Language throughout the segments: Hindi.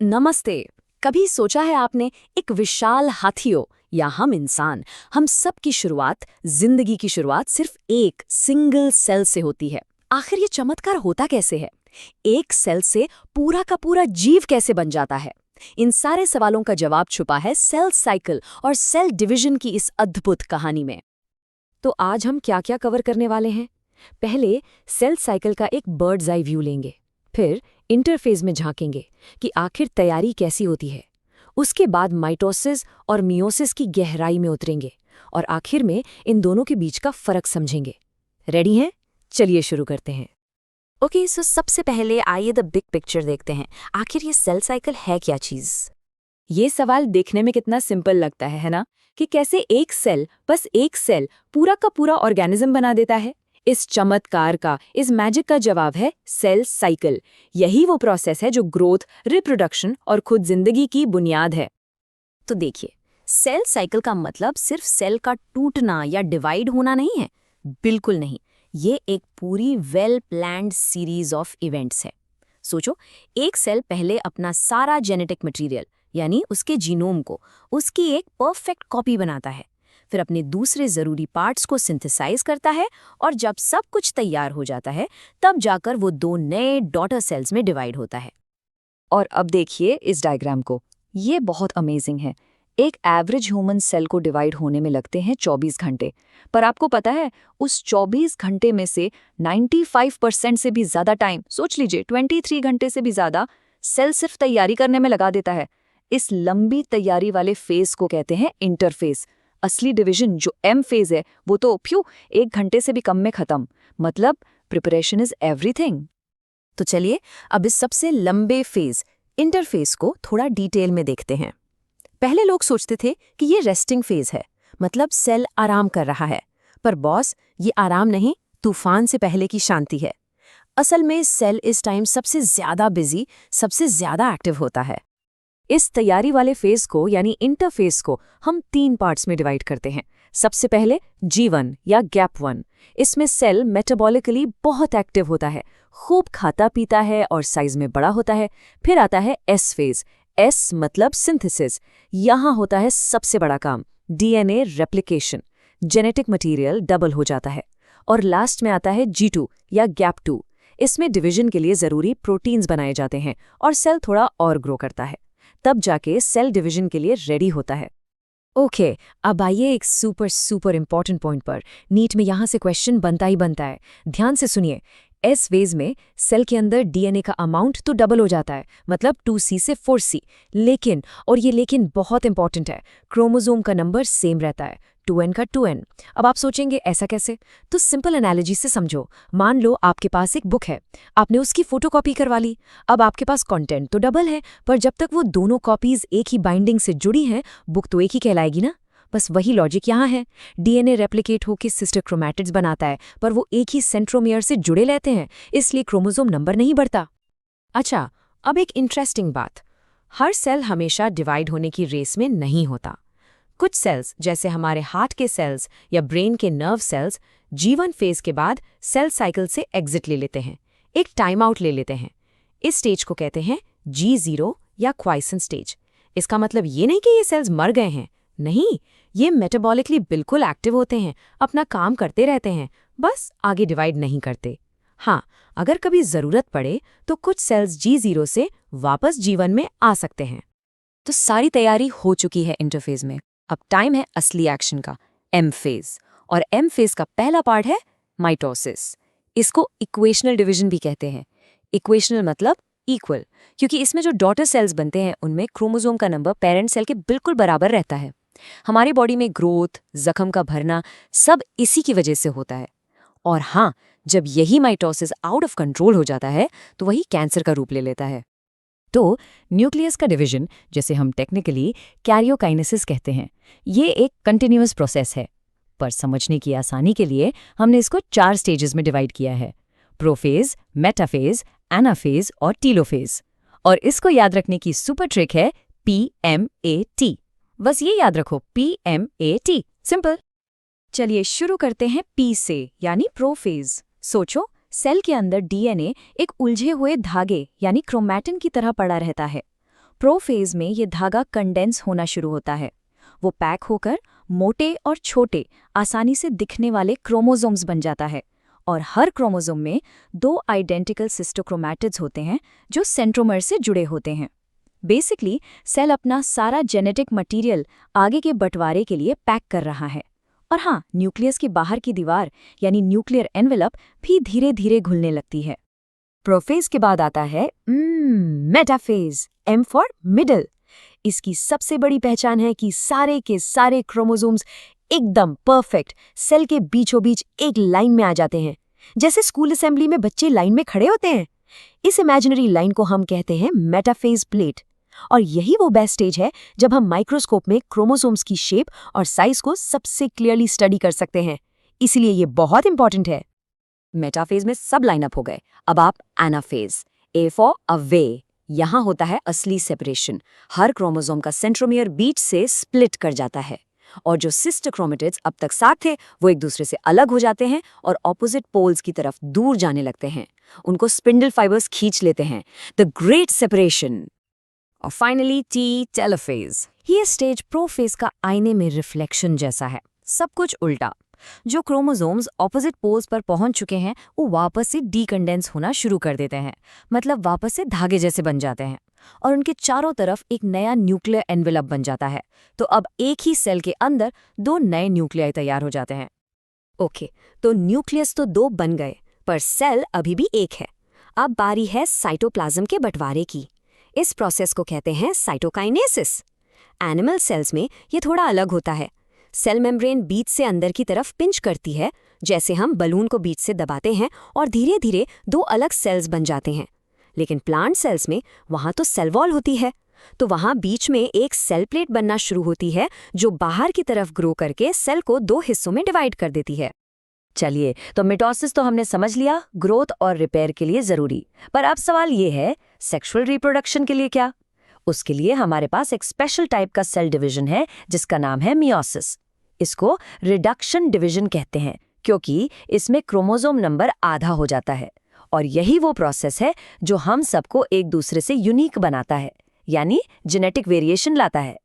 नमस्ते। कभी सोचा है आपने, एक विशाल हाथियों या हम इंसान, हम सब की शुरुआत, जिंदगी की शुरुआत सिर्फ एक सिंगल सेल से होती है। आखिर ये चमत्कार होता कैसे है? एक सेल से पूरा का पूरा जीव कैसे बन जाता है? इन सारे सवालों का जवाब छुपा है सेल साइकिल और सेल डिवीजन की इस अद्भुत कहानी में। तो आज हम क्या क्या कवर करने वाले हैं? पहले सेल साइकिल का एक बर्ड्स आई व्यू लेंगे, फिर इंटरफेज में झांकेंगे कि आखिर तैयारी कैसी होती है। उसके बाद माइटोसिस और मियोसिस की गहराई में उतरेंगे और आखिर में इन दोनों के बीच का फर्क समझेंगे। रेडी हैं? चलिए शुरू करते हैं। ओके, सो सबसे पहले आइए द बिग पिक्चर देखते हैं। आखिर ये सेल साइकिल है क्या चीज़? ये सवाल देखने में कितना सिंपल लगता है ना? कि कैसे एक सेल, बस एक सेल, पूरा का पूरा ऑर्गेनिज्म बना देता है। इस चमत्कार का, इस मैजिक का जवाब है सेल साइकिल। यही वो प्रोसेस है जो ग्रोथ, रिप्रोडक्शन और खुद जिंदगी की बुनियाद है। तो देखिए, सेल साइकिल का मतलब सिर्फ सेल का टूटना या डिवाइड होना नहीं है। बिल्कुल नहीं। ये एक पूरी well planned series of events है। सोचो, एक सेल पहले अपना सारा जेनेटिक मटेरियल, यानी उसके जीनोम को, उसकी एक परफेक्ट कॉपी बनाता है। फिर अपने दूसरे ज़रूरी पार्ट्स को सिंथेसाइज करता है और जब सब कुछ तैयार हो जाता है, तब जाकर वो दो नए डॉटर सेल्स में डिवाइड होता है। और अब देखिए इस डायग्राम को, ये बहुत अमेजिंग है। एक एवरेज ह्यूमन सेल को डिवाइड होने में लगते हैं 24 घंटे। पर आपको पता है, उस 24 घंटे में से 95% से भी ज़्यादा टाइम, सोच लीजिए 23 घंटे से भी ज़्यादा, सेल सिर्फ तैयारी करने में लगा देता है। इस लंबी तैयारी वाले फेज को कहते हैं इंटरफेज। असली डिवीजन जो एम फेज है, वो तो 1 घंटे से भी कम में खत्म। मतलब प्रिपरेशन इज एवरीथिंग। तो चलिए अब इस सबसे लंबे फेज, इंटरफेज को थोड़ा डिटेल में देखते हैं। पहले लोग सोचते थे कि ये रेस्टिंग फेज है, मतलब सेल आराम कर रहा है। पर बॉस, ये आराम नहीं, तूफान से पहले की शांति है। असल में सेल इस टाइम सबसे ज्यादा बिजी, सबसे ज्यादा एक्टिव होता है। इस तैयारी वाले फेज को, यानी इंटरफेस को, हम 3 पार्ट्स में डिवाइड करते हैं। सबसे पहले G1 या गैप 1। इसमें सेल मेटाबॉलिकली बहुत एक्टिव होता है, खूब खाता पीता है और साइज में बड़ा होता है। फिर आता है S फेज। S मतलब सिंथेसिस। यहाँ होता है सबसे बड़ा काम, DNA replication. Genetic material double हो जाता है। और लास्ट में आता है G2 या गैप 2। इसमें डिवीजन के लिए ज़रूरी प्रोटीन्स बनाए जाते हैं और सेल थोड़ा और ग्रो करता है। तब जाके सेल डिवीजन के लिए रेडी होता है। ओके, अब आइए एक सुपर इंपॉर्टेंट पॉइंट पर। नीट में यहाँ से क्वेश्चन बनता ही बनता है। ध्यान से सुनिए। एस फेज में सेल के अंदर डीएनए का अमाउंट तो डबल हो जाता है, मतलब 2C से 4C। लेकिन, और ये लेकिन बहुत इंपॉर्टेंट है, क्रोमोसोम का नंबर सेम रहता है, 2n का 2n। अब आप सोचेंगे ऐसा कैसे? तो सिंपल एनालॉजी से समझो। मान लो आपके पास एक बुक है, आपने उसकी फोटोकॉपी करवा ली। अब आपके पास कंटेंट तो डबल है, पर जब तक वो दोनों कॉपीज एक ही बाइंडिंग से जुड़ी हैं, बुक तो एक ही कहलाएगी ना। बस वही लॉजिक यहाँ है। डीएनए रेप्लिकेट होकर सिस्टर क्रोमैटिड्स बनाता है, पर वो एक ही सेंट्रोमियर से जुड़े रहते हैं, इसलिए क्रोमोसोम नंबर नहीं बढ़ता। अच्छा, अब एक इंटरेस्टिंग बात। हर सेल हमेशा डिवाइड होने की रेस में नहीं होता। कुछ सेल्स, जैसे हमारे हार्ट के सेल्स या ब्रेन के नर्व सेल्स, G1 फेज के बाद सेल साइकिल से एग्जिट ले लेते हैं, एक टाइम आउट ले लेते हैं। इस स्टेज को कहते हैं G0 या क्वाइसेंट स्टेज। इसका मतलब ये नहीं कि ये सेल्स मर गए हैं, नहीं, ये मेटाबॉलिकली बिल्कुल एक्टिव होते हैं, अपना काम करते रहते हैं, बस आगे डिवाइड नहीं करते। हाँ, अगर कभी ज़रूरत पड़े तो कुछ सेल्स G0 से वापस G1 में आ सकते हैं। तो सारी तैयारी हो चुकी है इंटरफेज में। अब टाइम है असली एक्शन का, एम फेज। और एम फेज का पहला पार्ट है माइटोसिस। इसको इक्वेशनल डिवीजन भी कहते हैं। इक्वेशनल मतलब इक्वल, क्योंकि इसमें जो डॉटर सेल्स बनते हैं उनमें क्रोमोसोम का नंबर पेरेंट सेल के बिल्कुल बराबर रहता है। हमारी बॉडी में ग्रोथ, जख्म का भरना, सब इसी की वजह से होता है। और हाँ, जब यही माइटोसिस आउट ऑफ कंट्रोल हो जाता है तो वही कैंसर का रूप ले लेता है। तो न्यूक्लियस का डिवीजन, जिसे हम टेक्निकली कैरियोकाइनेसिस कहते हैं, ये एक कंटिन्यूअस प्रोसेस है। पर समझने की आसानी के लिए हमने इसको 4 स्टेजेस में डिवाइड किया है: प्रोफेज, मेटाफेज, एनाफेज और टीलोफेज। और इसको याद रखने की सुपर ट्रिक है PMAT। बस ये याद रखो, PMAT, सिंपल। चलिए शुरू करते हैं P से, यानी प्रोफेज। सोचो, सेल के अंदर डीएनए एक उलझे हुए धागे यानी क्रोमैटिन की तरह पड़ा रहता है। प्रोफेज में ये धागा कंडेंस होना शुरू होता है। वो पैक होकर मोटे और छोटे आसानी से दिखने वाले क्रोमोसोम्स बन जाता है और हर क्रोमोसोम में 2 आइडेंटिकल सिस्टोक्रोमैटिड्स होते हैं जो सेंट्रोमर से जुड़े होते हैं। बेसिकली सेल अपना सारा जेनेटिक मटेरियल आगे के बंटवारे के लिए पैक कर रहा है। और हाँ, न्यूक्लियस की बाहर की दीवार यानी न्यूक्लियर एनवेलप भी धीरे धीरे घुलने लगती है। प्रोफेज के बाद आता है मेटाफेज, एम फॉर मिडल। इसकी सबसे बड़ी पहचान है कि सारे के सारे क्रोमोसोम्स एकदम परफेक्ट सेल के बीचों बीच एक लाइन में आ जाते हैं, जैसे स्कूल असेंबली में बच्चे लाइन में खड़े होते हैं। इस इमेजिनरी लाइन को हम कहते हैं मेटाफेज प्लेट। और यही वो बेस्ट स्टेज है जब हम माइक्रोस्कोप में क्रोमोसोम्स की शेप और साइज को सबसे क्लियरली स्टडी कर सकते हैं। इसीलिए ये बहुत इंपॉर्टेंट है। मेटाफेज में सब लाइनअप हो गए। अब आप एनाफेज, ए फॉर अवे। यहाँ होता है असली सेपरेशन। हर क्रोमोसोम का सेंट्रोमियर बीच से स्प्लिट कर जाता है और जो सिस्टर क्रोमेटिड्स अब तक साथ थे वो एक दूसरे से अलग हो जाते हैं और ऑपोजिट पोल्स की तरफ दूर जाने लगते हैं। उनको स्पिंडल फाइबर्स खींच लेते हैं। The great separation. और फाइनली टेलोफेज। ये स्टेज प्रोफेज का आईने में रिफ्लेक्शन जैसा है, सब कुछ उल्टा। जो क्रोमोसोम्स ऑपोजिट पोल्स पर पहुंच चुके हैं वो वापस से डीकंडेंस होना शुरू कर देते हैं, मतलब वापस से धागे जैसे बन जाते हैं और उनके चारों तरफ एक नया न्यूक्लियर एनवेलप बन जाता है। तो अब एक ही सेल के अंदर 2 नए न्यूक्लियाई तैयार हो जाते हैं। ओके, तो न्यूक्लियस तो 2 बन गए, पर सेल अभी भी एक है। अब बारी है साइटोप्लाज्म के बंटवारे की। इस प्रोसेस को कहते हैं साइटोकाइनेसिस। एनिमल सेल्स में ये थोड़ा अलग होता है। सेल मेम्ब्रेन बीच से अंदर की तरफ पिंच करती है, जैसे हम बलून को बीच से दबाते हैं और धीरे धीरे 2 अलग सेल्स बन जाते हैं। लेकिन प्लांट सेल्स में वहाँ तो सेल वॉल होती है, तो वहाँ बीच में एक सेल प्लेट बनना शुरू होती है जो बाहर की तरफ ग्रो करके सेल को 2 हिस्सों में डिवाइड कर देती है। चलिए, तो मिटोसिस तो हमने समझ लिया, ग्रोथ और रिपेयर के लिए जरूरी। पर अब सवाल ये है, सेक्सुअल रिप्रोडक्शन के लिए क्या? उसके लिए हमारे पास एक स्पेशल टाइप का सेल डिवीजन है जिसका नाम है मियोसिस। इसको रिडक्शन डिवीजन कहते हैं क्योंकि इसमें क्रोमोसोम नंबर आधा हो जाता है और यही वो प्रोसेस है जो हम सबको एक दूसरे से यूनिक बनाता है, यानी जेनेटिक वेरिएशन लाता है।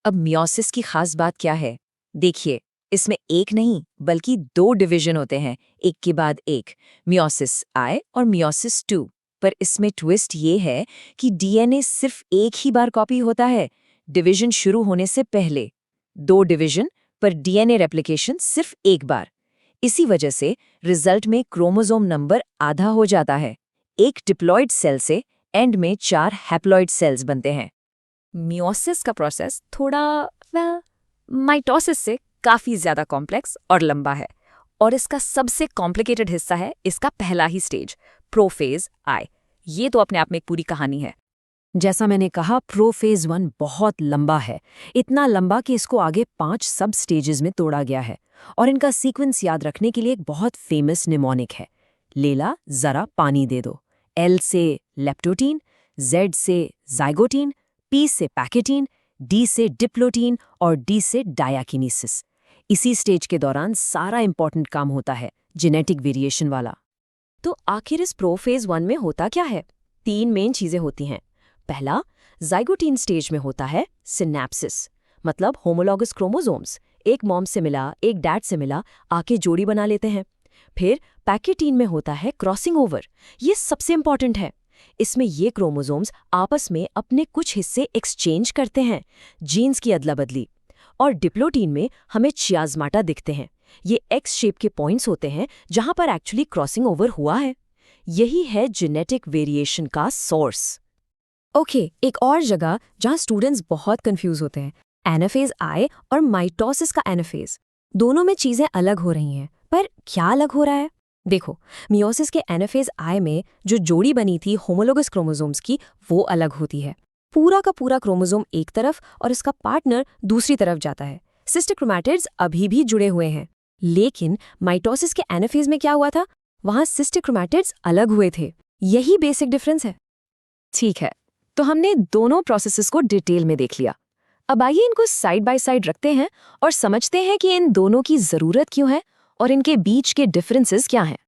अब मियोसिस की खास बात क्या है? देखिए, इसमें एक नहीं बल्कि 2 डिवीजन होते हैं, एक के बाद एक, मियोसिस I और मियोसिस II। पर इसमें ट्विस्ट ये है कि डीएनए सिर्फ एक ही बार कॉपी होता है, डिवीजन शुरू होने से पहले। 2 डिवीजन पर डीएनए रेप्लिकेशन सिर्फ एक बार। इसी वजह से रिजल्ट में क्रोमोसोम नंबर आधा हो जाता है। एक डिप्लॉइड सेल से एंड में 4 हैप्लॉइड सेल्स बनते हैं। मियोसिस का प्रोसेस थोड़ा माइटोसिस से काफी ज्यादा कॉम्प्लेक्स और लंबा है और इसका सबसे कॉम्प्लिकेटेड हिस्सा है इसका पहला ही स्टेज, प्रोफेज I। ये तो अपने आप में एक पूरी कहानी है। जैसा मैंने कहा, प्रोफेज 1 बहुत लंबा है, इतना लंबा कि इसको आगे 5 सब स्टेजेस में तोड़ा गया है और इनका सीक्वेंस याद रखने के लिए एक बहुत फेमस निमोनिक है। लेला, जरा पानी दे दो। L से लेप्टोटीन, Z से जाइगोटीन, P से पैकेटीन, D से डिप्लोटीन और D से डायाकिनेसिस। इसी स्टेज के दौरान सारा इंपॉर्टेंट काम होता है, जेनेटिक वेरिएशन वाला। तो आखिर इस प्रोफेज 1 में होता क्या है? 3 मेन चीजें होती हैं। पहला, जाइगोटीन स्टेज में होता है सिनेप्सिस, मतलब होमोलॉगस क्रोमोसोम्स, एक मॉम से मिला, एक डैड से मिला, आके जोड़ी बना लेते हैं। फिर पैकेटीन में होता है क्रॉसिंग ओवर। ये सबसे इंपॉर्टेंट है। इसमें ये क्रोमोसोम्स आपस में अपने कुछ हिस्से एक्सचेंज करते हैं, जीन्स की अदला बदली। और डिप्लोटीन में हमें चियाज़माटा दिखते हैं। ये एक्स शेप के पॉइंट्स होते हैं जहां पर एक्चुअली क्रॉसिंग ओवर हुआ है। यही है जेनेटिक वेरिएशन का सोर्स। ओके, एक और जगह जहां स्टूडेंट्स बहुत कंफ्यूज होते हैं, एनाफेज I और माइटोसिस का एनाफेज। दोनों में चीजें अलग हो रही हैं, पर क्या अलग हो रहा है? देखो, मियोसिस के एनाफेज I में जो जोड़ी बनी थी होमोलोगस क्रोमोसोम्स की, वो अलग होती है। पूरा का पूरा क्रोमोसोम एक तरफ और इसका पार्टनर दूसरी तरफ जाता है। सिस्टर क्रोमैटिड्स अभी भी जुड़े हुए हैं। लेकिन माइटोसिस के एनाफेज में क्या हुआ था? वहां सिस्टर क्रोमैटिड्स अलग हुए थे। यही बेसिक डिफरेंस है। ठीक है, तो हमने दोनों प्रोसेसेस को डिटेल में देख लिया। अब आइए इनको साइड बाय साइड रखते हैं और समझते हैं कि इन दोनों की जरूरत क्यों है और इनके बीच के डिफरेंसेस क्या हैं।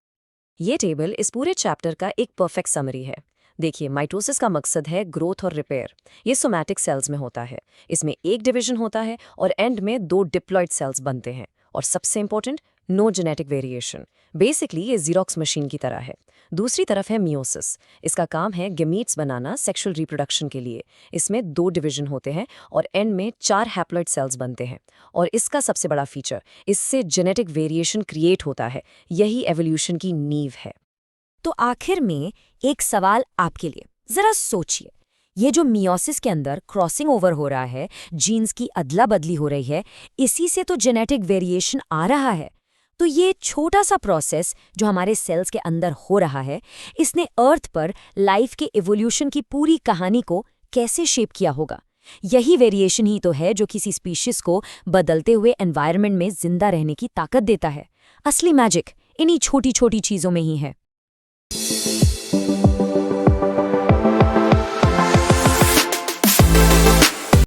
ये टेबल इस पूरे चैप्टर का एक परफेक्ट समरी है। देखिए, माइटोसिस का मकसद है ग्रोथ और रिपेयर। ये सोमैटिक सेल्स में होता है। इसमें एक डिवीजन होता है और एंड में 2 डिप्लॉइड सेल्स बनते हैं। और सबसे important, no genetic variation. Basically ये जीरोक्स मशीन की तरह है। दूसरी तरफ है मियोसिस। इसका काम है गमीट्स बनाना सेक्सुअल रिप्रोडक्शन के लिए। इसमें 2 डिवीजन होते हैं और एंड में 4 हैप्लॉइड सेल्स बनते हैं। और इसका सबसे बड़ा फीचर, इससे जेनेटिक वेरिएशन क्रिएट होता है। यही एवोल्यूशन की नींव है। तो आखिर में एक सवाल आपके लिए, जरा सोचिए, ये जो मियोसिस के अंदर क्रॉसिंग ओवर हो रहा है, जीन्स की अदला बदली हो रही है, इसी से तो जेनेटिक वेरिएशन आ रहा है। तो ये छोटा सा प्रोसेस जो हमारे सेल्स के अंदर हो रहा है, इसने अर्थ पर लाइफ के इवोल्यूशन की पूरी कहानी को कैसे शेप किया होगा? यही वेरिएशन ही तो है जो किसी स्पीशीज को बदलते हुए एनवायरनमेंट में जिंदा रहने की ताकत देता है। असली मैजिक इन्हीं छोटी छोटी चीजों में ही है।